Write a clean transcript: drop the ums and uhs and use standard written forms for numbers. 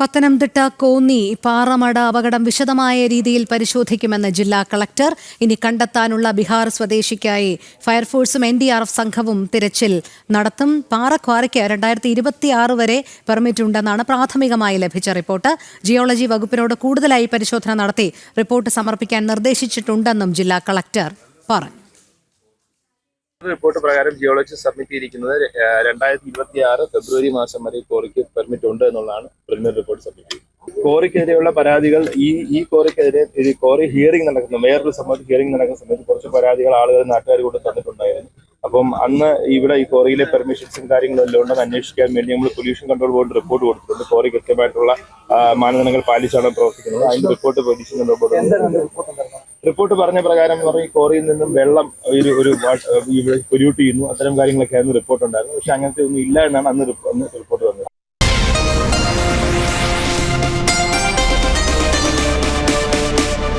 പത്തനംതിട്ട കോന്നി പാറമട അപകടം വിശദമായ രീതിയിൽ പരിശോധിക്കുമെന്ന് ജില്ലാ കളക്ടർ. ഇനി കണ്ടെത്താനുള്ള ബീഹാർ സ്വദേശിക്കായി ഫയർഫോഴ്സും NDRF സംഘവും തിരച്ചിൽ നടത്തും. പാറക്വാറിക്ക് 2026 വരെ പെർമിറ്റ് ഉണ്ടെന്നാണ് പ്രാഥമികമായി ലഭിച്ച റിപ്പോർട്ട്. ജിയോളജി വകുപ്പിനോട് കൂടുതലായി പരിശോധന നടത്തി റിപ്പോർട്ട് സമർപ്പിക്കാൻ നിർദ്ദേശിച്ചിട്ടുണ്ടെന്നും ജില്ലാ കളക്ടർ പറഞ്ഞു. റിപ്പോർട്ട് പ്രകാരം ജിയോളജി സബ്മിറ്റ് ചെയ്തിരിക്കുന്നത് 2026 ഫെബ്രുവരി മാസം വരെ കോറിക്ക് പെർമിറ്റ് ഉണ്ട് എന്നുള്ളതാണ് പ്രിലിമിനറി റിപ്പോർട്ട് സബ്മിറ്റ് ചെയ്തത്. കോറിക്കെതിരെയുള്ള പരാതികൾ ഈ കോറിക്കെതിരെ കോറി ഹിയറിംഗ് നടക്കുന്ന വേറൊരു സമയത്ത് ഹിയറിംഗ് നടക്കുന്ന സമയത്ത് കുറച്ച് പരാതികൾ ആളുകൾ നാട്ടുകാർ കൊണ്ട് തന്നിട്ടുണ്ടായിരുന്നു. അപ്പം അന്ന് ഇവിടെ ഈ കോറിയിലെ പെർമിഷൻസും കാര്യങ്ങളും എല്ലാം ഉണ്ടെന്ന് അന്വേഷിക്കാൻ വേണ്ടി നമ്മൾ പൊല്യൂഷൻ കൺട്രോൾ ബോർഡ് റിപ്പോർട്ട് കൊടുത്തിട്ടുണ്ട്. കോറി കൃത്യമായിട്ടുള്ള മാനദണ്ഡങ്ങൾ പാലിച്ചാണ് പ്രവർത്തിക്കുന്നത്. അതിന്റെ report pollution control board report പറഞ്ഞ പ്രകാരം എന്ന് പറഞ്ഞാൽ ഈ കോറിയിൽ നിന്നും വെള്ളം പൊല്യൂട്ട് ചെയ്യുന്നു, അത്തരം കാര്യങ്ങളൊക്കെ ആയിരുന്നു റിപ്പോർട്ട് ഉണ്ടായിരുന്നു. പക്ഷെ അങ്ങനത്തെ ഒന്നും ഇല്ല എന്നാണ് അന്ന് റിപ്പോർട്ട് വന്നത്.